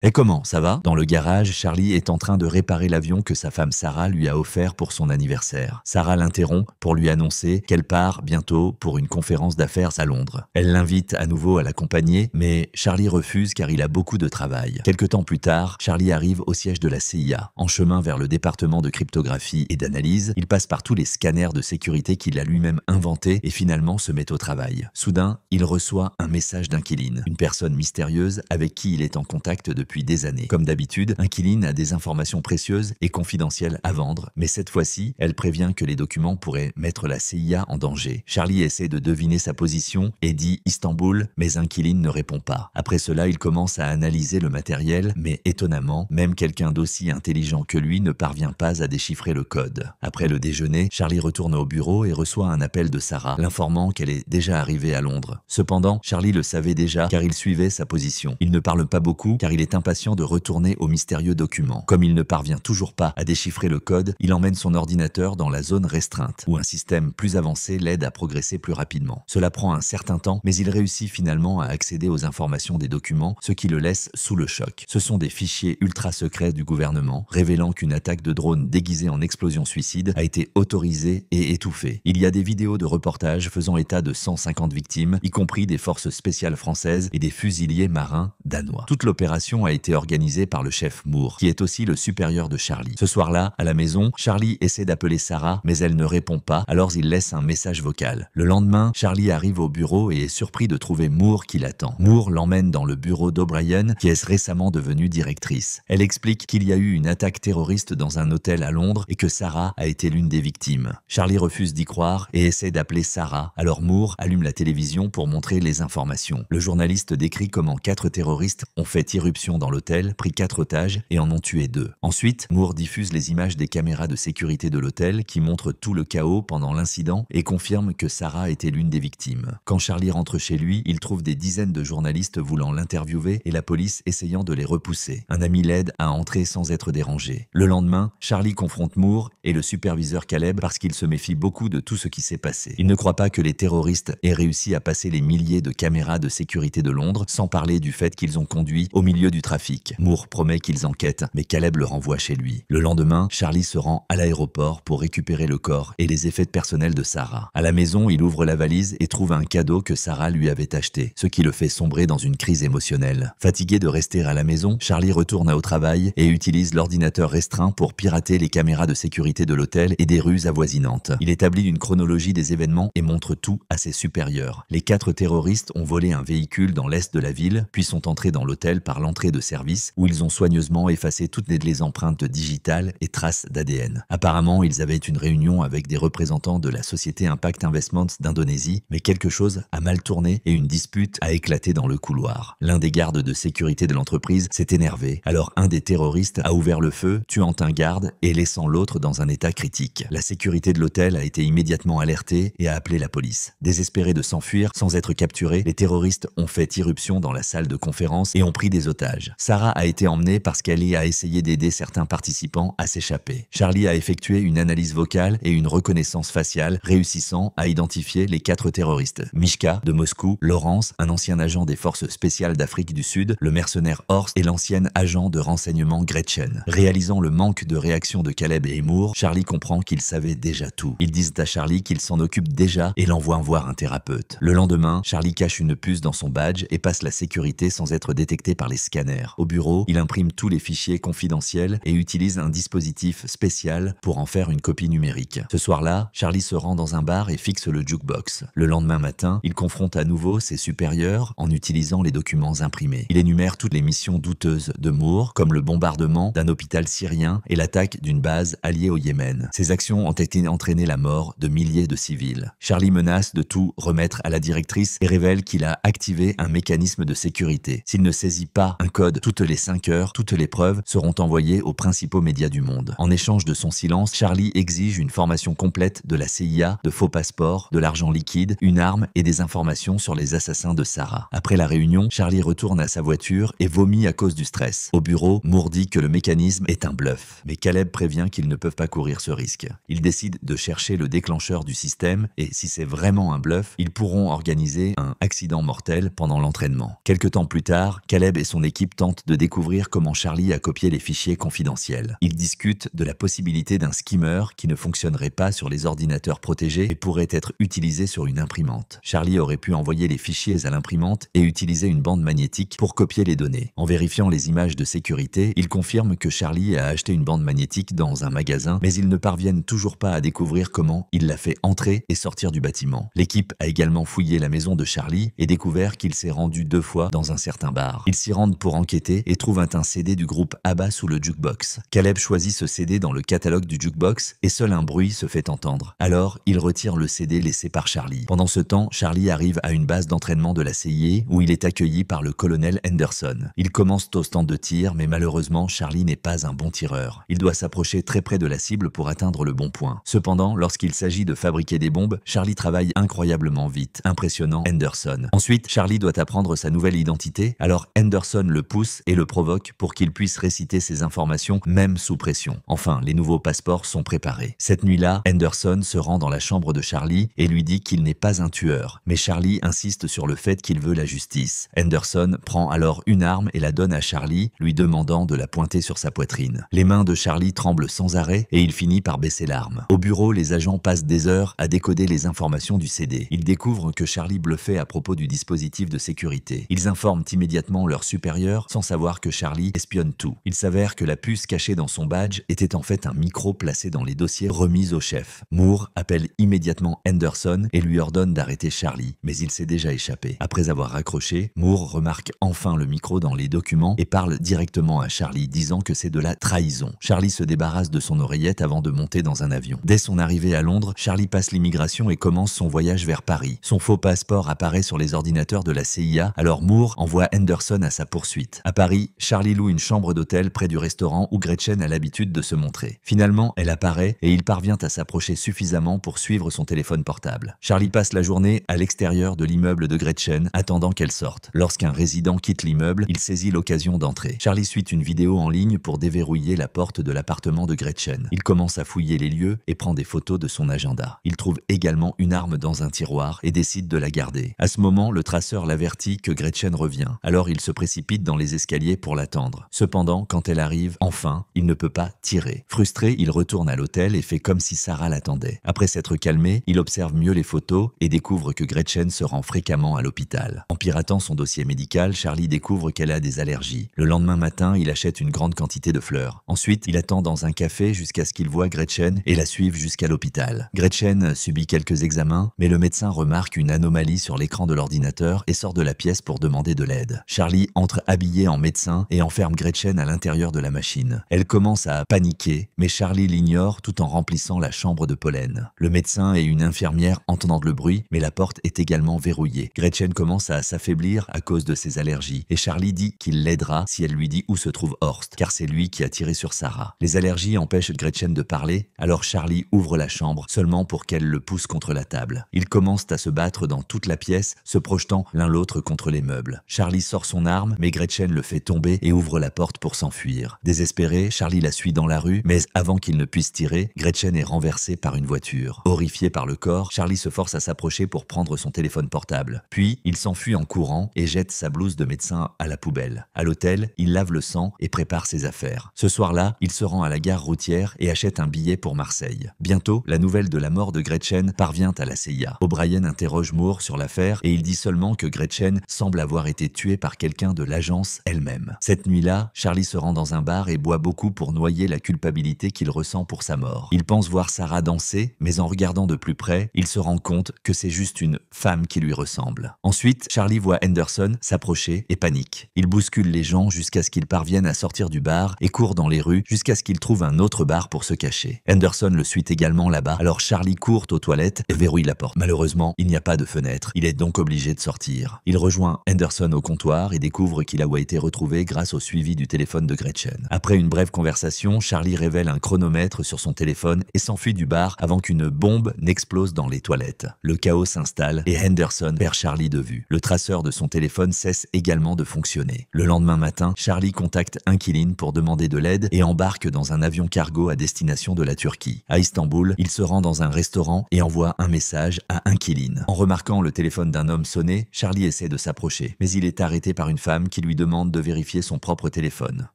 Et comment, ça va? Dans le garage, Charlie est en train de réparer l'avion que sa femme Sarah lui a offert pour son anniversaire. Sarah l'interrompt pour lui annoncer qu'elle part bientôt pour une conférence d'affaires à Londres. Elle l'invite à nouveau à l'accompagner, mais Charlie refuse car il a beaucoup de travail. Quelque temps plus tard, Charlie arrive au siège de la CIA. En chemin vers le département de cryptographie et d'analyse, il passe par tous les scanners de sécurité qu'il a lui-même inventés et finalement se met au travail. Soudain, il reçoit un message d'Inquiline, une personne mystérieuse avec qui il est en contact depuis des années. Comme d'habitude, Inquiline a des informations précieuses et confidentielles à vendre, mais cette fois-ci, elle prévient que les documents pourraient mettre la CIA en danger. Charlie essaie de deviner sa position et dit Istanbul, mais Inquiline ne répond pas. Après cela, il commence à analyser le matériel, mais étonnamment, même quelqu'un d'aussi intelligent que lui ne parvient pas à déchiffrer le code. Après le déjeuner, Charlie retourne au bureau et reçoit un appel de Sarah, l'informant qu'elle est déjà arrivée à Londres. Cependant, Charlie le savait déjà car il suivait sa position. Il ne parle pas beaucoup car il est impatient de retourner au mystérieux document. Comme il ne parvient toujours pas à déchiffrer le code, il emmène son ordinateur dans la zone restreinte, où un système plus avancé l'aide à progresser plus rapidement. Cela prend un certain temps, mais il réussit finalement à accéder aux informations des documents, ce qui le laisse sous le choc. Ce sont des fichiers ultra secrets du gouvernement, révélant qu'une attaque de drone déguisée en explosion suicide a été autorisée et étouffée. Il y a des vidéos de reportages faisant état de 150 victimes, y compris des forces spéciales françaises et des fusiliers marins danois. Toute l'opération a été organisée par le chef Moore, qui est aussi le supérieur de Charlie. Ce soir-là, à la maison, Charlie essaie d'appeler Sarah, mais elle ne répond pas, alors il laisse un message vocal. Le lendemain, Charlie arrive au bureau et est surpris de trouver Moore qui l'attend. Moore l'emmène dans le bureau d'O'Brien, qui est récemment devenue directrice. Elle explique qu'il y a eu une attaque terroriste dans un hôtel à Londres et que Sarah a été l'une des victimes. Charlie refuse d'y croire et essaie d'appeler Sarah, alors Moore allume la télévision pour montrer les informations. Le journaliste décrit comment 4 terroristes ont fait irruption dans l'hôtel, pris 4 otages et en ont tué 2. Ensuite, Moore diffuse les images des caméras de sécurité de l'hôtel qui montrent tout le chaos pendant l'incident et confirme que Sarah était l'une des victimes. Quand Charlie rentre chez lui, il trouve des dizaines de journalistes voulant l'interviewer et la police essayant de les repousser. Un ami l'aide à entrer sans être dérangé. Le lendemain, Charlie confronte Moore et le superviseur Caleb parce qu'il se méfie beaucoup de tout ce qui s'est passé. Il ne croit pas que les terroristes aient réussi à passer les milliers de caméras de sécurité de Londres, sans parler du fait qu'ils ont conduit au milieu du trafic. Moore promet qu'ils enquêtent, mais Caleb le renvoie chez lui. Le lendemain, Charlie se rend à l'aéroport pour récupérer le corps et les effets personnels de Sarah. À la maison, il ouvre la valise et trouve un cadeau que Sarah lui avait acheté, ce qui le fait sombrer dans une crise émotionnelle. Fatigué de rester à la maison, Charlie retourne au travail et utilise l'ordinateur restreint pour pirater les caméras de sécurité de l'hôtel et des rues avoisinantes. Il établit une chronologie des événements et montre tout à ses supérieurs. Les 4 terroristes ont volé un véhicule dans l'est de la ville, puis sont entrés dans l'hôtel par l'entrée de service où ils ont soigneusement effacé toutes les empreintes digitales et traces d'ADN. Apparemment, ils avaient une réunion avec des représentants de la société Impact Investments d'Indonésie, mais quelque chose a mal tourné et une dispute a éclaté dans le couloir. L'un des gardes de sécurité de l'entreprise s'est énervé, alors un des terroristes a ouvert le feu, tuant un garde et laissant l'autre dans un état critique. La sécurité de l'hôtel a été immédiatement alertée et a appelé la police. Désespérés de s'enfuir sans être capturés, les terroristes ont fait irruption dans la salle de conférence et ont pris des otages. Sarah a été emmenée parce qu'elle a essayé d'aider certains participants à s'échapper. Charlie a effectué une analyse vocale et une reconnaissance faciale, réussissant à identifier les 4 terroristes. Mishka, de Moscou, Laurence, un ancien agent des forces spéciales d'Afrique du Sud, le mercenaire Horst et l'ancienne agent de renseignement Gretchen. Réalisant le manque de réaction de Caleb et Moore, Charlie comprend qu'ils savaient déjà tout. Ils disent à Charlie qu'ils s'en occupent déjà et l'envoient voir un thérapeute. Le lendemain, Charlie cache une puce dans son badge et passe la sécurité sans être détecté par les scanners. Au bureau, il imprime tous les fichiers confidentiels et utilise un dispositif spécial pour en faire une copie numérique. Ce soir-là, Charlie se rend dans un bar et fixe le jukebox. Le lendemain matin, il confronte à nouveau ses supérieurs en utilisant les documents imprimés. Il énumère toutes les missions douteuses de Moore, comme le bombardement d'un hôpital syrien et l'attaque d'une base alliée au Yémen. Ces actions ont entraîné la mort de milliers de civils. Charlie menace de tout remettre à la directrice et révèle qu'il a activé un mécanisme de sécurité. S'il ne saisit pas un code toutes les 5 heures, toutes les preuves seront envoyées aux principaux médias du monde. En échange de son silence, Charlie exige une formation complète de la CIA, de faux passeports, de l'argent liquide, une arme et des informations sur les assassins de Sarah. Après la réunion, Charlie retourne à sa voiture et vomit à cause du stress. Au bureau, Moore dit que le mécanisme est un bluff, mais Caleb prévient qu'ils ne peuvent pas courir ce risque. Ils décident de chercher le déclencheur du système et si c'est vraiment un bluff, ils pourront organiser un accident mortel pendant l'entraînement. Quelque temps plus tard, Caleb et son équipe l'équipe tente de découvrir comment Charlie a copié les fichiers confidentiels. Ils discutent de la possibilité d'un skimmer qui ne fonctionnerait pas sur les ordinateurs protégés et pourrait être utilisé sur une imprimante. Charlie aurait pu envoyer les fichiers à l'imprimante et utiliser une bande magnétique pour copier les données. En vérifiant les images de sécurité, il confirme que Charlie a acheté une bande magnétique dans un magasin, mais ils ne parviennent toujours pas à découvrir comment il l'a fait entrer et sortir du bâtiment. L'équipe a également fouillé la maison de Charlie et découvert qu'il s'est rendu 2 fois dans un certain bar. Ils s'y rendent pour enquêter et trouvent un CD du groupe ABBA sous le jukebox. Caleb choisit ce CD dans le catalogue du jukebox et seul un bruit se fait entendre. Alors, il retire le CD laissé par Charlie. Pendant ce temps, Charlie arrive à une base d'entraînement de la CIA où il est accueilli par le colonel Henderson. Il commence au stand de tir, mais malheureusement, Charlie n'est pas un bon tireur. Il doit s'approcher très près de la cible pour atteindre le bon point. Cependant, lorsqu'il s'agit de fabriquer des bombes, Charlie travaille incroyablement vite, impressionnant Henderson. Ensuite, Charlie doit apprendre sa nouvelle identité, alors Henderson le pousse et le provoque pour qu'il puisse réciter ses informations même sous pression. Enfin, les nouveaux passeports sont préparés. Cette nuit-là, Henderson se rend dans la chambre de Charlie et lui dit qu'il n'est pas un tueur, mais Charlie insiste sur le fait qu'il veut la justice. Henderson prend alors une arme et la donne à Charlie, lui demandant de la pointer sur sa poitrine. Les mains de Charlie tremblent sans arrêt et il finit par baisser l'arme. Au bureau, les agents passent des heures à décoder les informations du CD. Ils découvrent que Charlie bluffait à propos du dispositif de sécurité. Ils informent immédiatement leur supérieur sans savoir que Charlie espionne tout. Il s'avère que la puce cachée dans son badge était en fait un micro placé dans les dossiers remis au chef. Moore appelle immédiatement Henderson et lui ordonne d'arrêter Charlie, mais il s'est déjà échappé. Après avoir raccroché, Moore remarque enfin le micro dans les documents et parle directement à Charlie, disant que c'est de la trahison. Charlie se débarrasse de son oreillette avant de monter dans un avion. Dès son arrivée à Londres, Charlie passe l'immigration et commence son voyage vers Paris. Son faux passeport apparaît sur les ordinateurs de la CIA, alors Moore envoie Henderson à sa poursuite. À Paris, Charlie loue une chambre d'hôtel près du restaurant où Gretchen a l'habitude de se montrer. Finalement, elle apparaît et il parvient à s'approcher suffisamment pour suivre son téléphone portable. Charlie passe la journée à l'extérieur de l'immeuble de Gretchen, attendant qu'elle sorte. Lorsqu'un résident quitte l'immeuble, il saisit l'occasion d'entrer. Charlie suit une vidéo en ligne pour déverrouiller la porte de l'appartement de Gretchen. Il commence à fouiller les lieux et prend des photos de son agenda. Il trouve également une arme dans un tiroir et décide de la garder. À ce moment, le traceur l'avertit que Gretchen revient. Alors il se précipite dans les escaliers pour l'attendre. Cependant, quand elle arrive, enfin, il ne peut pas tirer. Frustré, il retourne à l'hôtel et fait comme si Sarah l'attendait. Après s'être calmé, il observe mieux les photos et découvre que Gretchen se rend fréquemment à l'hôpital. En piratant son dossier médical, Charlie découvre qu'elle a des allergies. Le lendemain matin, il achète une grande quantité de fleurs. Ensuite, il attend dans un café jusqu'à ce qu'il voie Gretchen et la suive jusqu'à l'hôpital. Gretchen subit quelques examens, mais le médecin remarque une anomalie sur l'écran de l'ordinateur et sort de la pièce pour demander de l'aide. Charlie entre habillé en médecin et enferme Gretchen à l'intérieur de la machine. Elle commence à paniquer, mais Charlie l'ignore tout en remplissant la chambre de pollen. Le médecin et une infirmière entendent le bruit, mais la porte est également verrouillée. Gretchen commence à s'affaiblir à cause de ses allergies et Charlie dit qu'il l'aidera si elle lui dit où se trouve Horst, car c'est lui qui a tiré sur Sarah. Les allergies empêchent Gretchen de parler, alors Charlie ouvre la chambre seulement pour qu'elle le pousse contre la table. Ils commencent à se battre dans toute la pièce, se projetant l'un l'autre contre les meubles. Charlie sort son arme, mais Gretchen le fait tomber et ouvre la porte pour s'enfuir. Désespéré, Charlie la suit dans la rue, mais avant qu'il ne puisse tirer, Gretchen est renversée par une voiture. Horrifié par le corps, Charlie se force à s'approcher pour prendre son téléphone portable. Puis, il s'enfuit en courant et jette sa blouse de médecin à la poubelle. À l'hôtel, il lave le sang et prépare ses affaires. Ce soir-là, il se rend à la gare routière et achète un billet pour Marseille. Bientôt, la nouvelle de la mort de Gretchen parvient à la CIA. O'Brien interroge Moore sur l'affaire et il dit seulement que Gretchen semble avoir été tuée par quelqu'un de l'agence elle-même. Cette nuit-là, Charlie se rend dans un bar et boit beaucoup pour noyer la culpabilité qu'il ressent pour sa mort. Il pense voir Sarah danser, mais en regardant de plus près, il se rend compte que c'est juste une femme qui lui ressemble. Ensuite, Charlie voit Henderson s'approcher et panique. Il bouscule les gens jusqu'à ce qu'il parvienne à sortir du bar et court dans les rues jusqu'à ce qu'il trouve un autre bar pour se cacher. Henderson le suit également là-bas, alors Charlie court aux toilettes et verrouille la porte. Malheureusement, il n'y a pas de fenêtre. Il est donc obligé de sortir. Il rejoint Henderson au comptoir et découvre qu'il a été retrouvé grâce au suivi du téléphone de Gretchen. Après une brève conversation, Charlie révèle un chronomètre sur son téléphone et s'enfuit du bar avant qu'une bombe n'explose dans les toilettes. Le chaos s'installe et Henderson perd Charlie de vue. Le traceur de son téléphone cesse également de fonctionner. Le lendemain matin, Charlie contacte Inquiline pour demander de l'aide et embarque dans un avion cargo à destination de la Turquie. À Istanbul, il se rend dans un restaurant et envoie un message à Inquiline. En remarquant le téléphone d'un homme sonner, Charlie essaie de s'approcher, mais il est arrêté par une femme qui lui demande de vérifier son propre téléphone.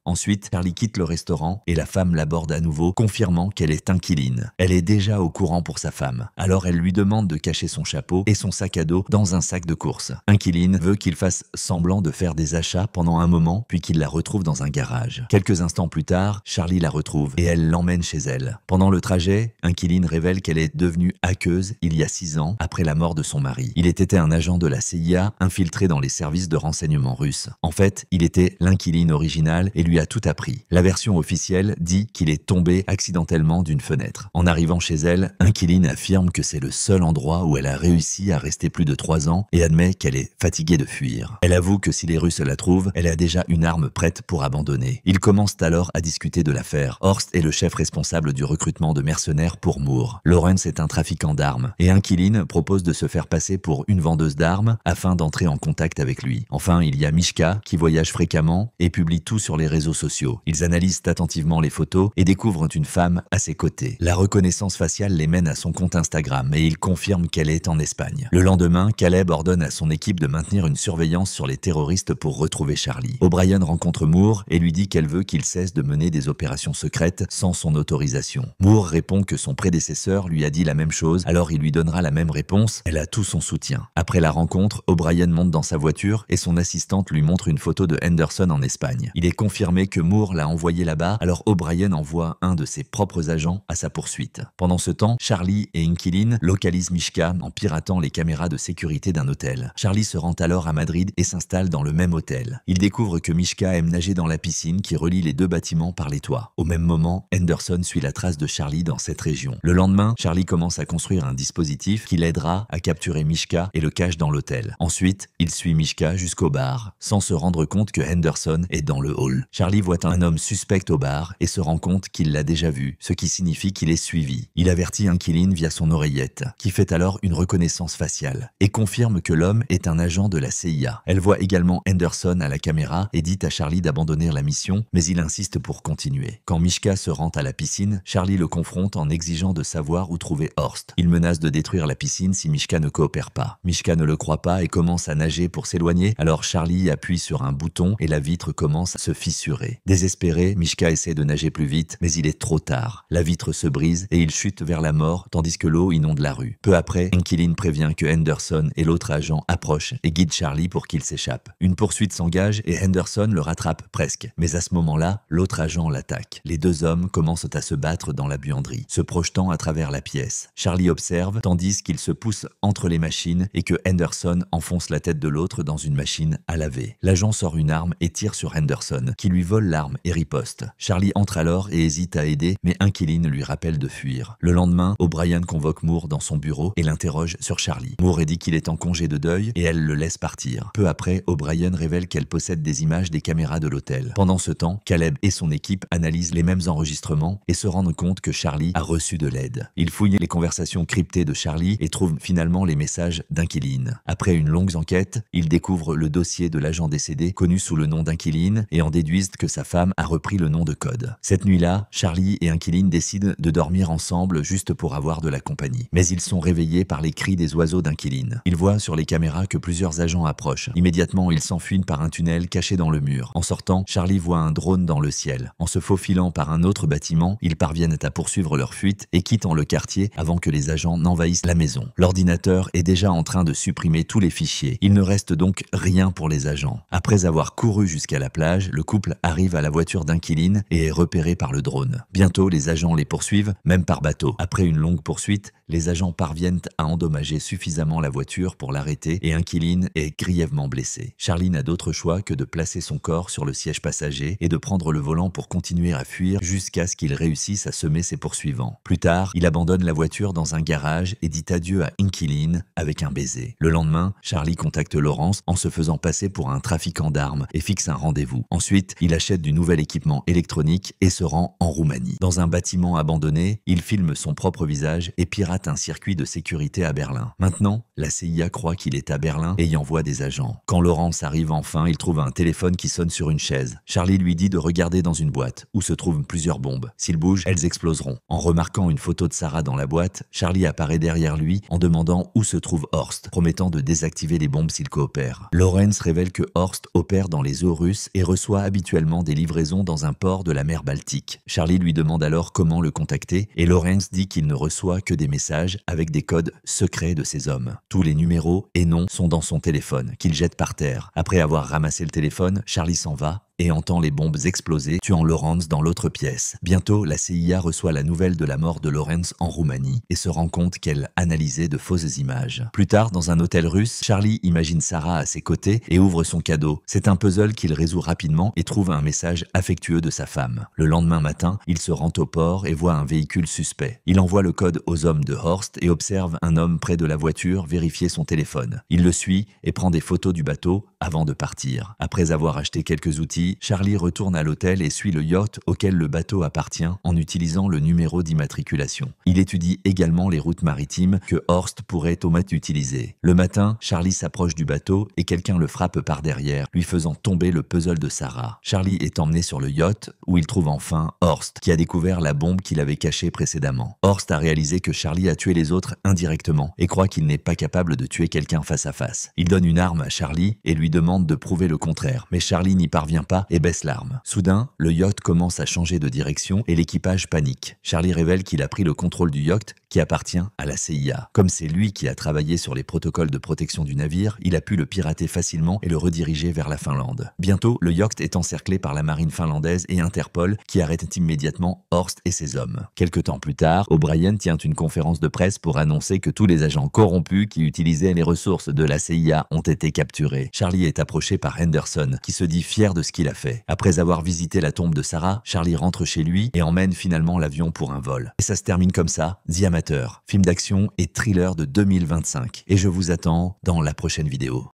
Ensuite, Charlie quitte le restaurant et la femme l'aborde à nouveau, confirmant qu'elle est inquiline. Elle est déjà au courant pour sa femme. Alors elle lui demande de cacher son chapeau et son sac à dos dans un sac de course. Inquiline veut qu'il fasse semblant de faire des achats pendant un moment, puis qu'il la retrouve dans un garage. Quelques instants plus tard, Charlie la retrouve et elle l'emmène chez elle. Pendant le trajet, Inquiline révèle qu'elle est devenue hackeuse il y a 6 ans après la mort de son mari. Il était un agent de la CIA infiltré dans les services de renseignement russes. En fait, il était l'inquiline original et lui a tout appris. La version officielle dit qu'il est tombé accidentellement d'une fenêtre. En arrivant chez elle, Inquiline affirme que c'est le seul endroit où elle a réussi à rester plus de 3 ans et admet qu'elle est fatiguée de fuir. Elle avoue que si les Russes la trouvent, elle a déjà une arme prête pour abandonner. Ils commencent alors à discuter de l'affaire. Horst est le chef responsable du recrutement de mercenaires pour Moore. Lawrence est un trafiquant d'armes et Inquiline propose de se faire passer pour une vendeuse d'armes afin d'entrer en contact avec lui. Enfin, il y a Mishka qui voyage fréquemment et publie tout sur les réseaux sociaux. Ils analysent attentivement les photos et découvrent une femme à ses côtés. La reconnaissance faciale les mène à son compte Instagram et il confirme qu'elle est en Espagne. Le lendemain, Caleb ordonne à son équipe de maintenir une surveillance sur les terroristes pour retrouver Charlie. O'Brien rencontre Moore et lui dit qu'elle veut qu'il cesse de mener des opérations secrètes sans son autorisation. Moore répond que son prédécesseur lui a dit la même chose, alors il lui donnera la même réponse. Elle a tout son soutien. Après la rencontre, O'Brien monte dans sa voiture et son assistante lui montre une photo de Henderson en Espagne. Il est confirmé que Moore l'a envoyé là-bas, alors O'Brien envoie un de ses propres agents à sa poursuite. Pendant ce temps, Charlie et Inquiline localisent Mishka en piratant les caméras de sécurité d'un hôtel. Charlie se rend alors à Madrid et s'installe dans le même hôtel. Il découvre que Mishka aime nager dans la piscine qui relie les 2 bâtiments par les toits. Au même moment, Henderson suit la trace de Charlie dans cette région. Le lendemain, Charlie commence à construire un dispositif qui l'aidera à capturer Mishka et le cache dans l'hôtel. Ensuite, il suit Mishka jusqu'au bar, sans se rendre compte que Henderson est dans le hall. Charlie voit un homme suspect au bar et se rend compte qu'il l'a déjà vu, ce qui signifie qu'il est suivi. Il avertit Inquiline via son oreillette, qui fait alors une reconnaissance faciale, et confirme que l'homme est un agent de la CIA. Elle voit également Henderson à la caméra et dit à Charlie d'abandonner la mission, mais il insiste pour continuer. Quand Mishka se rend à la piscine, Charlie le confronte en exigeant de savoir où trouver Horst. Il menace de détruire la piscine si Mishka ne coopère pas. Mishka ne le croit pas et commence à nager pour s'éloigner, alors Charlie appuie sur un bouton et la vitre commence à se fissurer. Désespéré, Mishka essaie de nager plus vite, mais il est trop tard. La vitre se brise et il chute vers la mort, tandis que l'eau inonde la rue. Peu après, Inquiline prévient que Henderson et l'autre agent approchent et guident Charlie pour qu'il s'échappe. Une poursuite s'engage et Henderson le rattrape presque. Mais à ce moment-là, l'autre agent l'attaque. Les 2 hommes commencent à se battre dans la buanderie, se projetant à travers la pièce. Charlie observe, tandis qu'il se pousse entre les machines et que Henderson enfonce la tête de l'autre dans une machine à laver. L'agent sort une arme et tire sur Henderson, qui lui vole l'arme et riposte. Charlie entre alors et hésite à aider, mais Inquiline lui rappelle de fuir. Le lendemain, O'Brien convoque Moore dans son bureau et l'interroge sur Charlie. Moore dit qu'il est en congé de deuil et elle le laisse partir. Peu après, O'Brien révèle qu'elle possède des images des caméras de l'hôtel. Pendant ce temps, Caleb et son équipe analysent les mêmes enregistrements et se rendent compte que Charlie a reçu de l'aide. Ils fouillent les conversations cryptées de Charlie et trouvent finalement les messages d'Inquiline. Après une longue enquête, ils découvrent le dossier de l'agent décédé, connu sous le nom d'Inquiline, et en déduisent que sa femme a repris le nom de code. Cette nuit-là, Charlie et Inquiline décident de dormir ensemble juste pour avoir de la compagnie. Mais ils sont réveillés par les cris des oiseaux d'Inquiline. Ils voient sur les caméras que plusieurs agents approchent. Immédiatement, ils s'enfuient par un tunnel caché dans le mur. En sortant, Charlie voit un drone dans le ciel. En se faufilant par un autre bâtiment, ils parviennent à poursuivre leur fuite et quittent le quartier avant que les agents n'envahissent la maison. L'ordinateur est déjà en train de supprimer tous les fichiers. Il ne reste donc rien pour les agents. Après avoir couru jusqu'à la plage, le couple arrive à la voiture d'Inquiline et est repéré par le drone. Bientôt, les agents les poursuivent, même par bateau. Après une longue poursuite, les agents parviennent à endommager suffisamment la voiture pour l'arrêter et Inquiline est grièvement blessé. Charlie n'a d'autre choix que de placer son corps sur le siège passager et de prendre le volant pour continuer à fuir jusqu'à ce qu'il réussisse à semer ses poursuivants. Plus tard, il abandonne la voiture dans un garage et dit adieu à Inquiline avec un baiser. Le lendemain, Charlie contacte Lawrence en se faisant passer pour un trafiquant d'armes et fixe un rendez-vous. Ensuite, il achète du nouvel équipement électronique et se rend en Roumanie. Dans un bâtiment abandonné, il filme son propre visage et pirate un circuit de sécurité à Berlin. Maintenant, la CIA croit qu'il est à Berlin et y envoie des agents. Quand Lawrence arrive enfin, il trouve un téléphone qui sonne sur une chaise. Charlie lui dit de regarder dans une boîte où se trouvent plusieurs bombes. S'il bouge, elles exploseront. En remarquant une photo de Sarah dans la boîte, Charlie apparaît derrière lui en demandant où se trouve Horst, promettant de désactiver les bombes s'il coopère. Lawrence révèle que Horst opère dans les eaux russes et reçoit habituellement des livraisons dans un port de la mer Baltique. Charlie lui demande alors comment le contacter et Lawrence dit qu'il ne reçoit que des messages avec des codes secrets de ses hommes. Tous les numéros et noms sont dans son téléphone, qu'il jette par terre. Après avoir ramassé le téléphone, Charlie s'en va et entend les bombes exploser, tuant Lawrence dans l'autre pièce. Bientôt, la CIA reçoit la nouvelle de la mort de Lawrence en Roumanie et se rend compte qu'elle analysait de fausses images. Plus tard, dans un hôtel russe, Charlie imagine Sarah à ses côtés et ouvre son cadeau. C'est un puzzle qu'il résout rapidement et trouve un message affectueux de sa femme. Le lendemain matin, il se rend au port et voit un véhicule suspect. Il envoie le code aux hommes de Horst et observe un homme près de la voiture vérifier son téléphone. Il le suit et prend des photos du bateau avant de partir. Après avoir acheté quelques outils, Charlie retourne à l'hôtel et suit le yacht auquel le bateau appartient en utilisant le numéro d'immatriculation. Il étudie également les routes maritimes que Horst pourrait utiliser. Le matin, Charlie s'approche du bateau et quelqu'un le frappe par derrière, lui faisant tomber le puzzle de Sarah. Charlie est emmené sur le yacht où il trouve enfin Horst, qui a découvert la bombe qu'il avait cachée précédemment. Horst a réalisé que Charlie a tué les autres indirectement et croit qu'il n'est pas capable de tuer quelqu'un face à face. Il donne une arme à Charlie et lui demande de prouver le contraire, mais Charlie n'y parvient pas et baisse l'arme. Soudain, le yacht commence à changer de direction et l'équipage panique. Charlie révèle qu'il a pris le contrôle du yacht qui appartient à la CIA. Comme c'est lui qui a travaillé sur les protocoles de protection du navire, il a pu le pirater facilement et le rediriger vers la Finlande. Bientôt, le yacht est encerclé par la marine finlandaise et Interpol qui arrête immédiatement Horst et ses hommes. Quelque temps plus tard, O'Brien tient une conférence de presse pour annoncer que tous les agents corrompus qui utilisaient les ressources de la CIA ont été capturés. Charlie est approché par Henderson, qui se dit fier de ce qu'il a fait. Après avoir visité la tombe de Sarah, Charlie rentre chez lui et emmène finalement l'avion pour un vol. Et ça se termine comme ça, The Amateur, film d'action et thriller de 2025. Et je vous attends dans la prochaine vidéo.